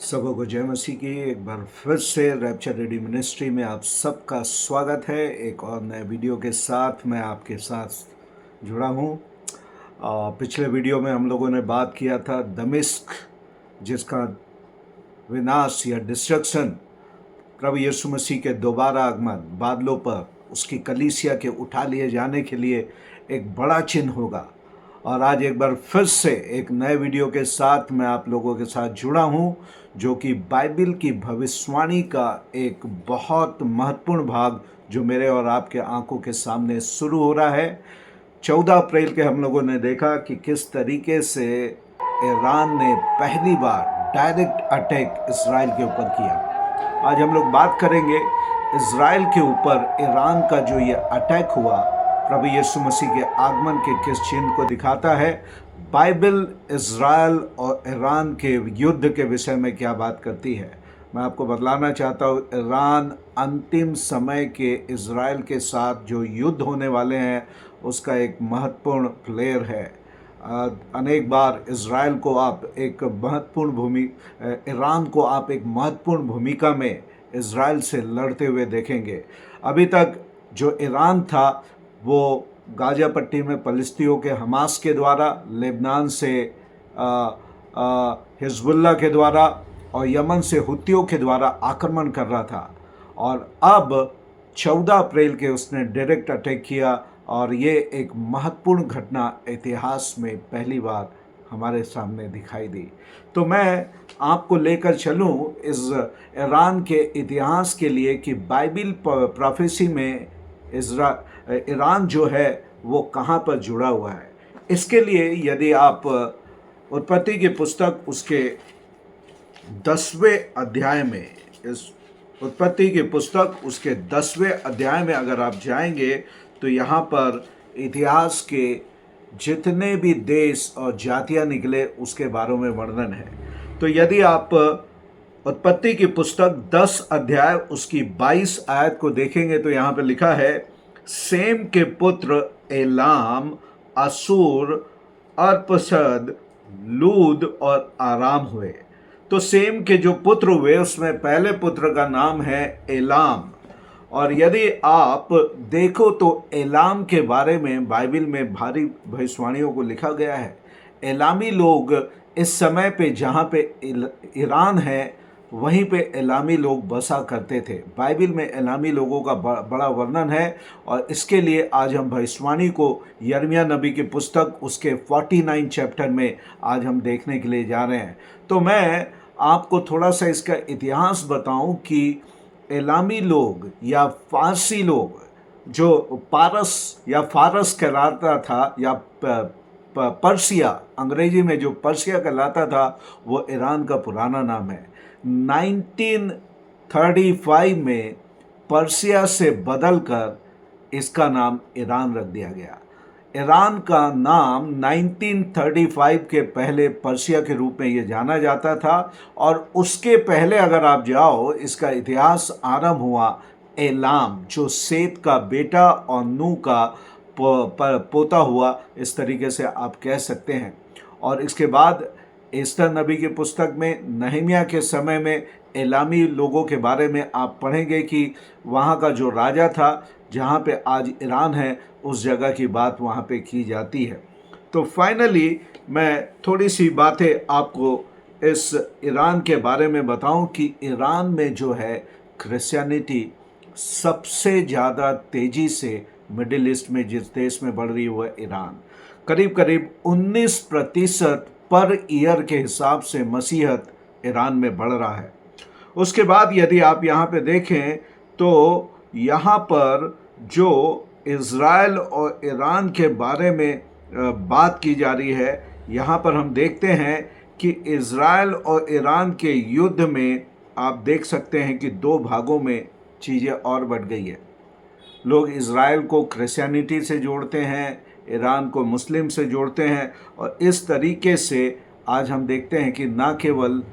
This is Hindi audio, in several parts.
सबों को जय मसीह की एक बार फिर से रैप्चर रेडी मिनिस्ट्री में आप सबका स्वागत है। एक और नए वीडियो के साथ मैं आपके साथ जुड़ा हूँ। पिछले वीडियो में हम लोगों ने बात किया था दमिश्क, जिसका विनाश या डिस्ट्रक्शन प्रभु यीशु मसीह के दोबारा आगमन बादलों पर उसकी कलीसिया के उठा लिए जाने के लिए एक बड़ा चिन्ह होगा। और आज एक बार फिर से एक नए वीडियो के साथ मैं आप लोगों के साथ जुड़ा हूं, जो कि बाइबल की भविष्यवाणी का एक बहुत महत्वपूर्ण भाग जो मेरे और आपके आंखों के सामने शुरू हो रहा है। 14 अप्रैल के हम लोगों ने देखा कि किस तरीके से ईरान ने पहली बार डायरेक्ट अटैक इजराइल के ऊपर किया। आज हम लोग बात करेंगे इजराइल के ऊपर ईरान का जो ये अटैक हुआ प्रभु यीशु मसीह के आगमन के किस चिन्ह को दिखाता है। बाइबल इजराइल और ईरान के युद्ध के विषय में क्या बात करती है। मैं आपको बतलाना चाहता हूँ, ईरान अंतिम समय के इजराइल के साथ जो युद्ध होने वाले हैं उसका एक महत्वपूर्ण प्लेयर है। अनेक बार इजराइल को आप एक महत्वपूर्ण ईरान को आप एक महत्वपूर्ण भूमिका में इजराइल से लड़ते हुए देखेंगे। अभी तक जो ईरान था वो गाजा पट्टी में फलस्तियों के हमास के द्वारा, लेबनान से हिजबुल्लाह के द्वारा और यमन से हुतियों के द्वारा आक्रमण कर रहा था। और अब 14 अप्रैल के उसने डायरेक्ट अटैक किया और ये एक महत्वपूर्ण घटना इतिहास में पहली बार हमारे सामने दिखाई दी। तो मैं आपको लेकर चलूँ इस ईरान के इतिहास के लिए कि बाइबल प्रोफेसी में ईरान जो है वो कहाँ पर जुड़ा हुआ है। इसके लिए यदि आप उत्पत्ति की पुस्तक उसके 10वें अध्याय में, इस उत्पत्ति की पुस्तक उसके 10वें अध्याय में अगर आप जाएंगे तो यहाँ पर इतिहास के जितने भी देश और जातियाँ निकले उसके बारे में वर्णन है। तो यदि आप उत्पत्ति की पुस्तक 10 अध्याय उसकी 22 आयत को देखेंगे तो यहाँ पर लिखा है, सेम के पुत्र एलाम, असूर, अर्पसद, लूद और आराम हुए। तो सेम के जो पुत्र हुए उसमें पहले पुत्र का नाम है एलाम। और यदि आप देखो तो एलाम के बारे में बाइबल में भारी भविष्यवाणियों को लिखा गया है। एलामी लोग इस समय पे जहाँ पे ईरान है वहीं पे एलामी लोग बसा करते थे। बाइबल में एलामी लोगों का बड़ा वर्णन है और इसके लिए आज हम भविष्यवाणी को यिर्मयाह नबी की पुस्तक उसके 49 चैप्टर में आज हम देखने के लिए जा रहे हैं। तो मैं आपको थोड़ा सा इसका इतिहास बताऊं कि एलामी लोग या फारसी लोग, जो पारस या फारस कहलाता था या पर्सिया, अंग्रेजी में जो पर्सिया कहलाता था वो ईरान का पुराना नाम है। 1935 में पर्सिया से बदलकर इसका नाम ईरान रख दिया गया। ईरान का नाम 1935 के पहले पर्सिया के रूप में ये जाना जाता था। और उसके पहले अगर आप जाओ, इसका इतिहास आरंभ हुआ एलाम, जो सेत का बेटा और नूह का पोता हुआ, इस तरीके से आप कह सकते हैं। और इसके बाद एस्तर नबी की पुस्तक में नहमिया के समय में एलामी लोगों के बारे में आप पढ़ेंगे कि वहाँ का जो राजा था, जहाँ पे आज ईरान है, उस जगह की बात वहाँ पे की जाती है। तो फाइनली मैं थोड़ी सी बातें आपको इस ईरान के बारे में बताऊं कि ईरान में जो है क्रिश्चियनिटी सबसे ज़्यादा तेज़ी से मिडिल ईस्ट में जिस देश में बढ़ रही है वह ईरान। करीब करीब 19% पर ईयर के हिसाब से मसीहत ईरान में बढ़ रहा है। उसके बाद यदि आप यहाँ पे देखें तो यहाँ पर जो इज़राइल और ईरान के बारे में बात की जा रही है, यहाँ पर हम देखते हैं कि इज़राइल और ईरान के युद्ध में आप देख सकते हैं कि दो भागों में चीज़ें और बढ़ गई है। लोग इज़राइल को क्रिश्चियनिटी से जोड़ते हैं, ईरान को मुस्लिम से जोड़ते हैं और इस तरीके से आज हम देखते हैं कि ना केवल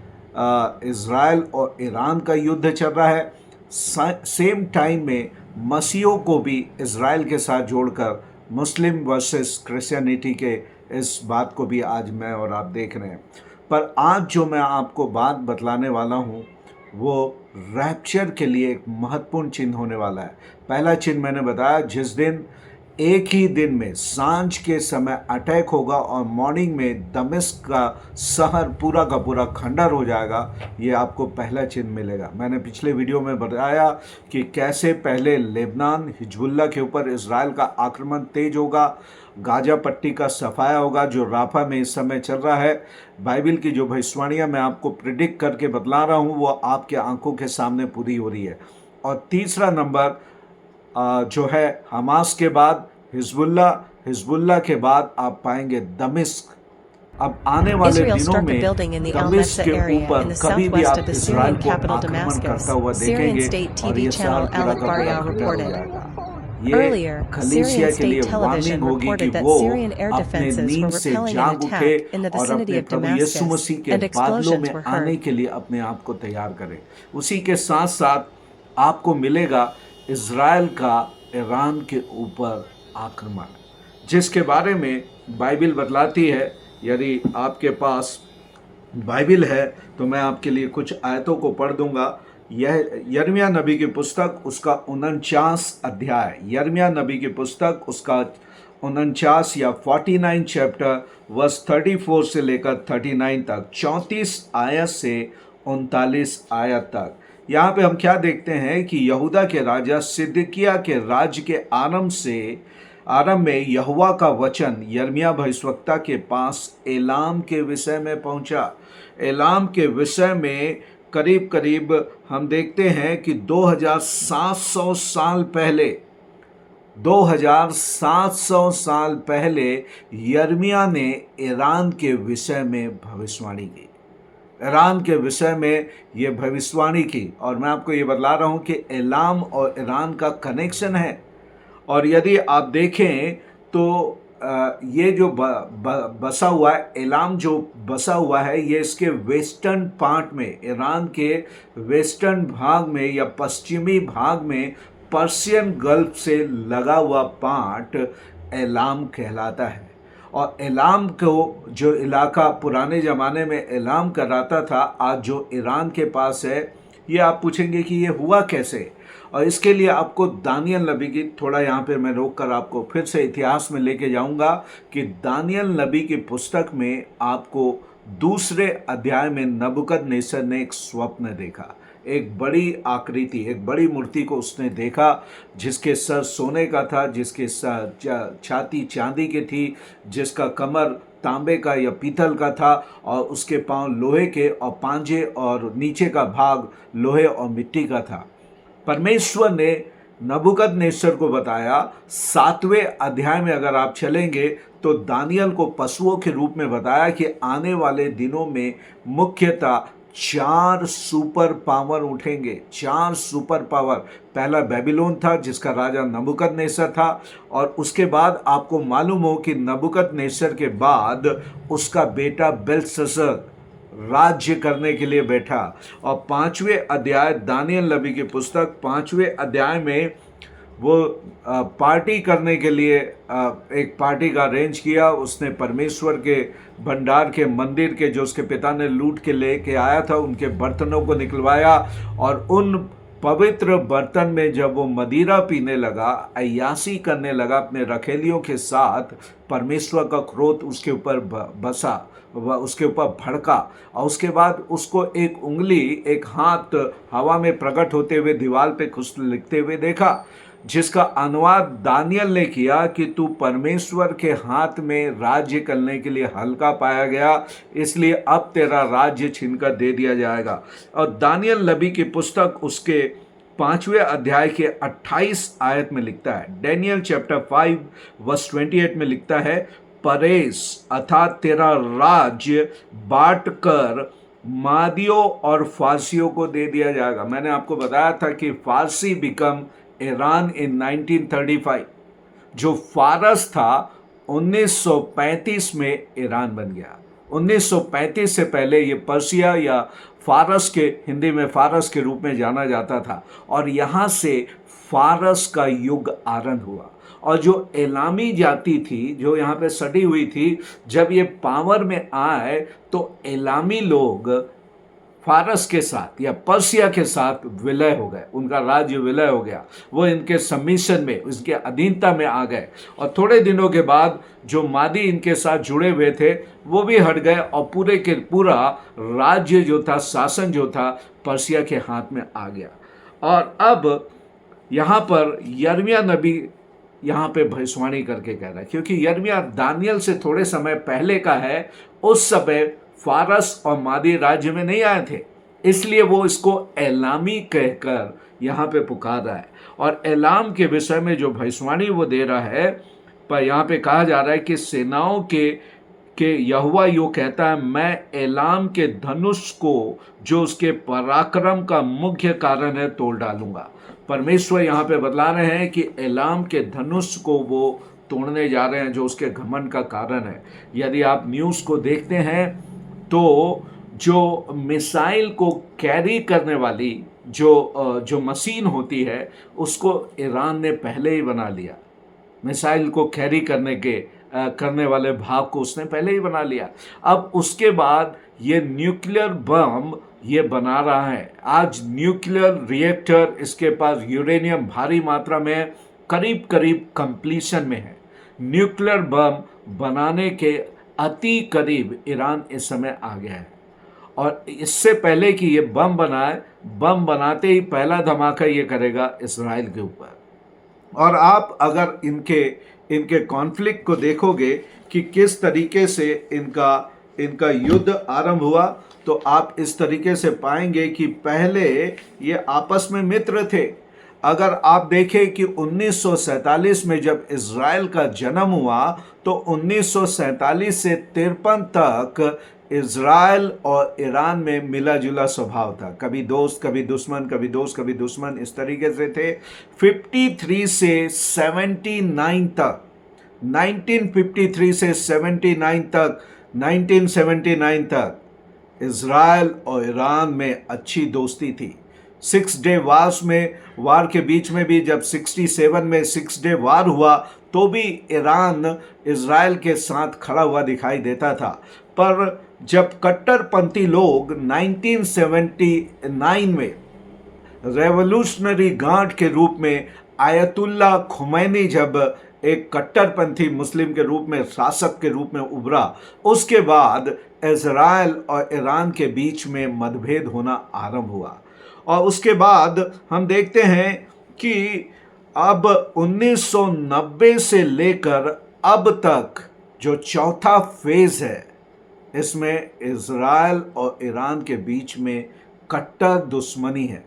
इज़राइल और ईरान का युद्ध चल रहा है, सेम टाइम में मसीहों को भी इज़राइल के साथ जोड़कर मुस्लिम वर्सेस क्रिश्चियनिटी के इस बात को भी आज मैं और आप देख रहे हैं। पर आज जो मैं आपको बात बतलाने वाला हूँ वो रैप्चर के लिए एक महत्वपूर्ण चिन्ह होने वाला है। पहला चिन्ह मैंने बताया, जिस दिन एक ही दिन में सांझ के समय अटैक होगा और मॉर्निंग में दमिश्क का शहर पूरा का पूरा खंडर हो जाएगा, ये आपको पहला चिन्ह मिलेगा। मैंने पिछले वीडियो में बताया कि कैसे पहले लेबनान हिजबुल्लाह के ऊपर इजराइल का आक्रमण तेज होगा, गाजा पट्टी का सफाया होगा जो राफा में इस समय चल रहा है। बाइबल की जो भविष्यवाणियाँ मैं आपको प्रिडिक्ट करके बतला रहा हूँ वो आपके आंखों के सामने पूरी हो रही है। और तीसरा नंबर जो है हमास के बाद हिजबुल्लाह के बाद आप पाएंगे दमिश्क। अब आने वाले Israel दिनों struck a में building in the El दमिश्क Mesa के area in ऊपर the कभी भी southwest आप of the इजराइल Syrian को capital आक्रमण Damascus, करता हुआ Syrian देखेंगे state और TV ये channel शहर Al पूरा का पूरा Akbariya खंडर हो reported. जाएगा। ये Earlier, कलीसिया Syrian के लिए state वार्निंग television होगी कि reported that वो Syrian air अपने defenses were नींद से repelling an जाग उठे attack in the और vicinity अपने of प्रभु यीशु Damascus, मसीह के and बादलों explosions में were आने heard. के लिए अपने आप को तैयार करें। उसी के साथ साथ आपको मिलेगा इजराइल का ईरान के ऊपर आक्रमण, जिसके बारे में बाइबल बतलाती है। यदि आपके पास बाइबल है तो मैं आपके लिए कुछ आयतों को पढ़ दूंगा। यह यिर्मयाह नबी की पुस्तक उसका 49 अध्याय, यिर्मयाह नबी की पुस्तक उसका 49 या 49 चैप्टर वर्स 34 से लेकर 39 तक, 34 आयत से 39 आयत तक। यहाँ पे हम क्या देखते हैं कि यहूदा के राजा सिदकिय्याह के राज्य के आरंभ में यहोवा का वचन यिर्मयाह भविष्यवक्ता के पास एलाम के विषय में पहुंचा। एलाम के विषय में करीब करीब हम देखते हैं कि 2700 साल पहले 2700 साल पहले यिर्मयाह ने ईरान के विषय में भविष्यवाणी की, ईरान के विषय में ये भविष्यवाणी की। और मैं आपको ये बतला रहा हूँ कि एलाम और ईरान का कनेक्शन है। और यदि आप देखें तो ये जो बसा हुआ है, एलाम जो बसा हुआ है, ये इसके वेस्टर्न पार्ट में, ईरान के वेस्टर्न भाग में या पश्चिमी भाग में पर्शियन गल्फ से लगा हुआ पार्ट एलाम कहलाता है। और एलाम को जो इलाका पुराने ज़माने में एलाम कहलाता था, आज जो ईरान के पास है, ये आप पूछेंगे कि ये हुआ कैसे। और इसके लिए आपको दानियल नबी की, थोड़ा यहाँ पे मैं रोक कर आपको फिर से इतिहास में लेके जाऊँगा कि दानियल नबी की पुस्तक में आपको दूसरे अध्याय में नबूकदनेस्सर ने एक स्वप्न देखा। एक बड़ी आकृति, एक बड़ी मूर्ति को उसने देखा जिसके सर सोने का था, जिसके छाती चांदी की थी, जिसका कमर तांबे का या पीतल का था और उसके पांव लोहे के और पांजे और नीचे का भाग लोहे और मिट्टी का था। परमेश्वर ने नबूकदनेस्सर को बताया। 7वें अध्याय में अगर आप चलेंगे तो दानियल को पशुओं के रूप में बताया कि आने वाले दिनों में मुख्यतः 4 सुपर पावर उठेंगे, 4 सुपर पावर। पहला बेबीलोन था जिसका राजा नबूकदनेस्सर था, और उसके बाद आपको मालूम हो कि नबूकदनेस्सर के बाद उसका बेटा बेल्शस्सर राज्य करने के लिए बैठा। और 5वें अध्याय, दानियल नबी की पुस्तक 5वें अध्याय में वो पार्टी करने के लिए एक पार्टी का अरेंज किया। उसने परमेश्वर के भंडार के मंदिर के, जो उसके पिता ने लूट के लेके आया था, उनके बर्तनों को निकलवाया और उन पवित्र बर्तन में जब वो मदिरा पीने लगा, अय्यासी करने लगा अपने रखेलियों के साथ, परमेश्वर का क्रोध उसके ऊपर बसा, उसके ऊपर भड़का। और उसके बाद उसको एक उंगली, एक हाथ हवा में प्रकट होते हुए दीवार पे कुछ लिखते हुए देखा, जिसका अनुवाद दानियल ने किया कि तू परमेश्वर के हाथ में राज्य करने के लिए हल्का पाया गया, इसलिए अब तेरा राज्य छीनकर दे दिया जाएगा। और दानियल नबी की पुस्तक उसके 5वें अध्याय के 28 आयत में लिखता है, डैनियल चैप्टर 5 वर्स 28 में लिखता है, परेश अर्थात तेरा राज्य बांट कर मादियों और फारसियों को दे दिया जाएगा। मैंने आपको बताया था कि फारसी बिकम ईरान इन 1935। जो फारस था 1935 में ईरान बन गया। 1935 से पहले ये पर्सिया या फारस के, हिंदी में फारस के रूप में जाना जाता था, और यहाँ से फारस का युग आरंभ हुआ। और जो एलामी जाति थी, जो यहाँ पे सटी हुई थी, जब ये पावर में आए तो एलामी लोग फारस के साथ या पर्सिया के साथ विलय हो गए, उनका राज्य विलय हो गया, वो इनके सबमिशन में, उसके अधीनता में आ गए। और थोड़े दिनों के बाद जो मादी इनके साथ जुड़े हुए थे वो भी हट गए और पूरे के पूरा राज्य जो था, शासन जो था, पर्सिया के हाथ में आ गया। और अब यहाँ पर यिर्मयाह नबी यहाँ पे भविष्यवाणी करके कह रहा है, क्योंकि यिर्मयाह दानियल से थोड़े समय पहले का है, उस समय फारस और मादी राज्य में नहीं आए थे, इसलिए वो इसको एलामी कहकर यहाँ पे पुकार रहा है। और एलाम के विषय में जो भविष्यवाणी वो दे रहा है, पर यहाँ पे कहा जा रहा है कि सेनाओं के यहोवा यो कहता है, मैं एलाम के धनुष को, जो उसके पराक्रम का मुख्य कारण है, तोड़ डालूंगा। परमेश्वर यहाँ पे बतला रहे हैं कि एलाम के धनुष को वो तोड़ने जा रहे हैं, जो उसके घमंड का कारण है। यदि आप न्यूज़ को देखते हैं तो जो मिसाइल को कैरी करने वाली जो मशीन होती है, उसको ईरान ने पहले ही बना लिया। मिसाइल को कैरी करने वाले भाग को उसने पहले ही बना लिया। अब उसके बाद ये न्यूक्लियर बम ये बना रहा है। आज न्यूक्लियर रिएक्टर इसके पास यूरेनियम भारी मात्रा में करीब करीब कंप्लीशन में है। न्यूक्लियर बम बनाने के अति करीब ईरान इस समय आ गया है। और इससे पहले कि ये बम बनाए, बम बनाते ही पहला धमाका ये करेगा इस्राइल के ऊपर। और आप अगर इनके कॉन्फ्लिक्ट को देखोगे कि किस तरीके से इनका युद्ध आरंभ हुआ, तो आप इस तरीके से पाएंगे कि पहले ये आपस में मित्र थे। अगर आप देखें कि 1947 में जब इज़राइल का जन्म हुआ, तो 1947 से 53 तक इज़राइल और ईरान में मिला जुला स्वभाव था। कभी दोस्त कभी दुश्मन, कभी दोस्त कभी दुश्मन, इस तरीके से थे। 53 से 79 तक, 1953 से 79 तक, 1979 तक इज़राइल और ईरान में अच्छी दोस्ती थी। 6 डे वार के बीच में भी, जब 67 में 6 डे वार हुआ, तो भी ईरान इज़राइल के साथ खड़ा हुआ दिखाई देता था। पर जब कट्टरपंथी लोग 1979 में रेवोल्यूशनरी गार्ड के रूप में आयतुल्ला खुमैनी जब एक कट्टरपंथी मुस्लिम के रूप में, शासक के रूप में उभरा, उसके बाद इज़राइल और ईरान के बीच में मतभेद होना आरंभ हुआ। और उसके बाद हम देखते हैं कि अब 1990 से लेकर अब तक जो चौथा फेज है, इसमें इज़राइल और ईरान के बीच में कट्टर दुश्मनी है।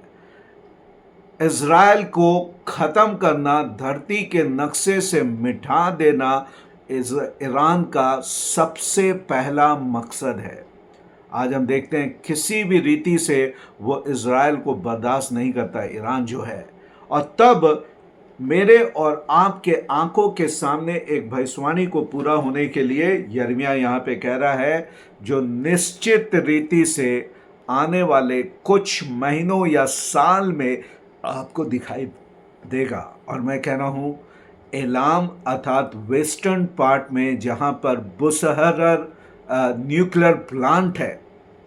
इज़राइल को ख़त्म करना, धरती के नक्शे से मिटा देना ईरान का सबसे पहला मकसद है। आज हम देखते हैं किसी भी रीति से वो इज़राइल को बर्दाश्त नहीं करता ईरान जो है। और तब मेरे और आपके आंखों के सामने एक भविष्यवाणी को पूरा होने के लिए यिर्मयाह यहाँ पे कह रहा है, जो निश्चित रीति से आने वाले कुछ महीनों या साल में आपको दिखाई देगा। और मैं कह रहा हूँ, एलाम अर्थात वेस्टर्न पार्ट में, जहाँ पर बुशहर न्यूक्लियर प्लांट है,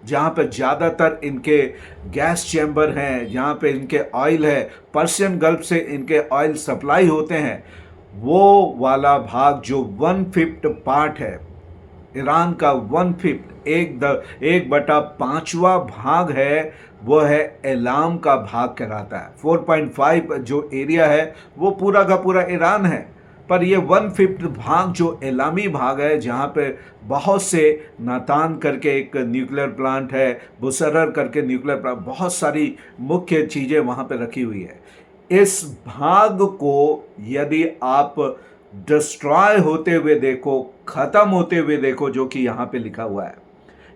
जहाँ पे ज़्यादातर इनके गैस चैम्बर हैं, जहाँ पे इनके ऑयल है, पर्शियन गल्फ से इनके ऑयल सप्लाई होते हैं, वो वाला भाग जो 1/5 पार्ट है ईरान का, 1/5 1/5वां भाग है, वो है एलाम का भाग कहलाता है। 4.5 जो एरिया है वो पूरा का पूरा ईरान है, पर ये 1/5 भाग जो एलामी भाग है, जहाँ पे बहुत से नातान करके एक न्यूक्लियर प्लांट है, बुशहर करके न्यूक्लियर प्लांट, बहुत सारी मुख्य चीज़ें वहाँ पे रखी हुई है। इस भाग को यदि आप डिस्ट्रॉय होते हुए देखो, ख़त्म होते हुए देखो, जो कि यहाँ पे लिखा हुआ है,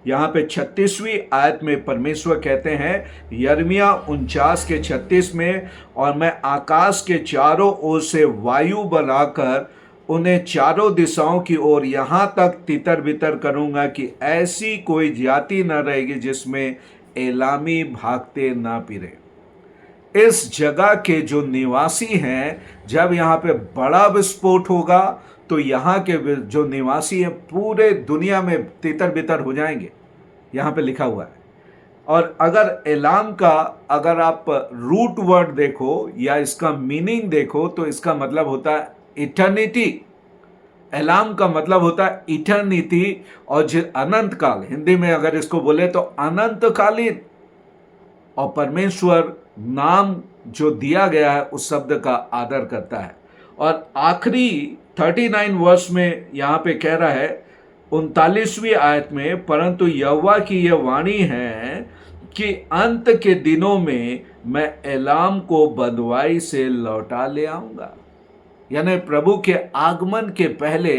यहाँ पे 36वीं आयत में परमेश्वर कहते हैं, यिर्मयाह 49 के 36 में, और मैं आकाश के चारों ओर से वायु बनाकर उन्हें चारों दिशाओं की ओर यहाँ तक तितर बितर करूँगा कि ऐसी कोई जाति न रहेगी जिसमें एलामी भागते ना फिरे। इस जगह के जो निवासी हैं, जब यहाँ पे बड़ा विस्फोट होगा तो यहाँ के जो निवासी हैं पूरे दुनिया में तितर बितर हो जाएंगे, यहाँ पे लिखा हुआ है। और अगर एलाम का अगर आप रूट वर्ड देखो या इसका मीनिंग देखो तो इसका मतलब होता है इटर्निटी। एलाम का मतलब होता है इटर्निटी, और जो अनंत काल, हिंदी में अगर इसको बोले तो अनंतकालीन। और परमेश्वर नाम जो दिया गया है उस शब्द का आदर करता है। और आखिरी 39 वर्ष में यहाँ पे कह रहा है 39वीं आयत में, परंतु यहोवा की यह वाणी है कि अंत के दिनों में मैं एलाम को बंधुआई से लौटा ले आऊंगा। यानी प्रभु के आगमन के पहले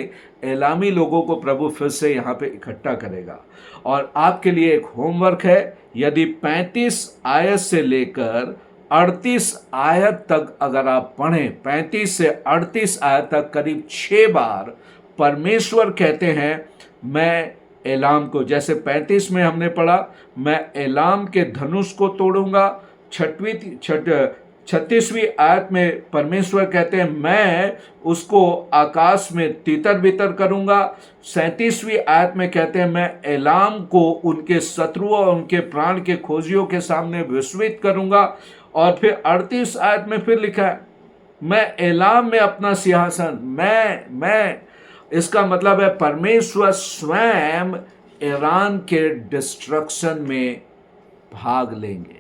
एलामी लोगों को प्रभु फिर से यहाँ पे इकट्ठा करेगा। और आपके लिए एक होमवर्क है, यदि 35 आयत से लेकर 38 आयत तक अगर आप पढ़ें, 35 से 38 आयत तक करीब 6 बार परमेश्वर कहते हैं मैं एलाम को, जैसे 35 में हमने पढ़ा मैं एलाम के धनुष को तोड़ूंगा, 36वीं आयत में परमेश्वर कहते हैं मैं उसको आकाश में तितर बितर करूंगा, 37वीं आयत में कहते हैं मैं एलाम को उनके शत्रुओं और उनके प्राण के खोजियों के सामने विस्मित करूंगा। और फिर 38 आयत में फिर लिखा है मैं एलाम में अपना सिंहासन, मैं इसका मतलब है परमेश्वर स्वयं ईरान के डिस्ट्रक्शन में भाग लेंगे।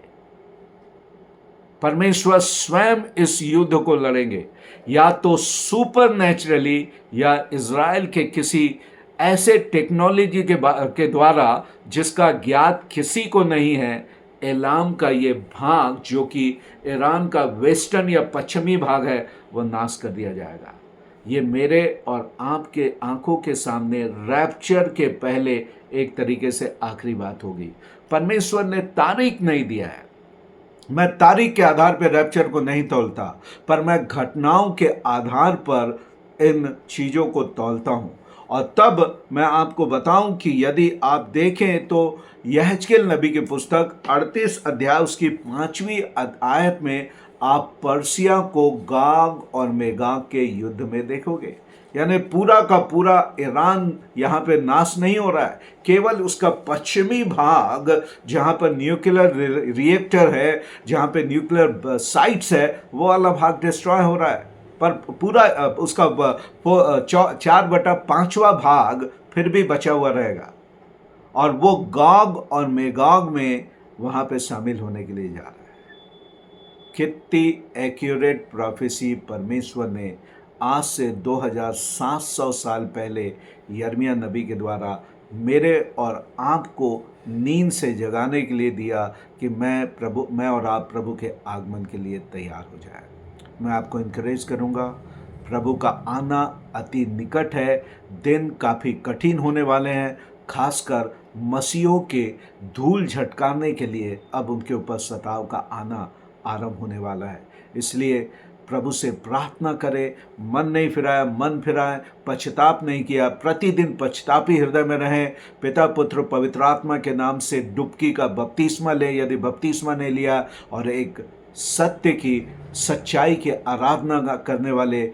परमेश्वर स्वयं इस युद्ध को लड़ेंगे, या तो सुपर नेचुरली या इज़राइल के किसी ऐसे टेक्नोलॉजी के द्वारा जिसका ज्ञात किसी को नहीं है। एलाम का ये भाग जो कि ईरान का वेस्टर्न या पश्चिमी भाग है वो नाश कर दिया जाएगा। ये मेरे और आपके आंखों के सामने रैप्चर के पहले एक तरीके से आखिरी बात होगी। परमेश्वर ने तारीख नहीं दिया है, मैं तारीख के आधार पर रैप्चर को नहीं तौलता, पर मैं घटनाओं के आधार पर इन चीज़ों को तौलता हूँ। और तब मैं आपको बताऊं कि यदि आप देखें तो यहेजकेल नबी की पुस्तक 38 अध्याय उसकी 5वीं आयत में आप पर्सिया को गाग और मेगाग के युद्ध में देखोगे। यानी पूरा का पूरा ईरान यहाँ पे नाश नहीं हो रहा है, केवल उसका पश्चिमी भाग जहाँ पर न्यूक्लियर रिएक्टर है, जहाँ पे न्यूक्लियर साइट्स है, वो वाला भाग डिस्ट्रॉय हो रहा है। पर पूरा उसका 4/5वां भाग फिर भी बचा हुआ रहेगा, और वो गाग और मेगाग में वहाँ पे शामिल होने के लिए जा रहा है। कितनी एक्यूरेट प्रोफेसी परमेश्वर ने आज से 2700 साल पहले यिर्मयाह नबी के द्वारा मेरे और आपको नींद से जगाने के लिए दिया कि मैं और आप प्रभु के आगमन के लिए तैयार हो जाए। मैं आपको इनकरेज करूंगा, प्रभु का आना अति निकट है, दिन काफ़ी कठिन होने वाले हैं, खासकर मसीहों के धूल झटकाने के लिए अब उनके ऊपर सताव का आना आरंभ होने वाला है। इसलिए प्रभु से प्रार्थना करें, मन नहीं फिराया मन फिराएं, पश्चाताप नहीं किया, प्रतिदिन पश्चातापी हृदय में रहें, पिता पुत्र पवित्र आत्मा के नाम से डुबकी का बपतिस्मा लें यदि बपतिस्मा नहीं लिया, और एक सत्य की सच्चाई की आराधना करने वाले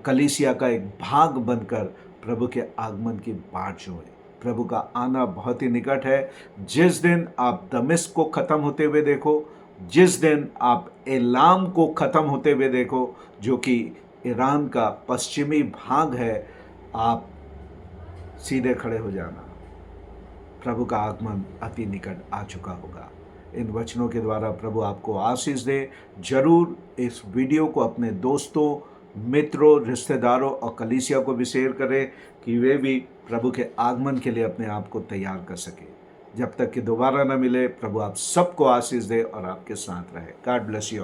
कलीसिया का एक भाग बनकर प्रभु के आगमन की बाट जोड़ें। प्रभु का आना बहुत ही निकट है। जिस दिन आप दमिश्क को ख़त्म होते हुए देखो, जिस दिन आप एलाम को ख़त्म होते हुए देखो जो कि ईरान का पश्चिमी भाग है, आप सीधे खड़े हो जाना, प्रभु का आगमन अति निकट आ चुका होगा। इन वचनों के द्वारा प्रभु आपको आशीष दे। जरूर इस वीडियो को अपने दोस्तों, मित्रों, रिश्तेदारों और कलीसिया को भी शेयर करें कि वे भी प्रभु के आगमन के लिए अपने आप को तैयार कर सके। जब तक कि दोबारा न मिले, प्रभु आप सबको आशीष दे और आपके साथ रहे। God bless you.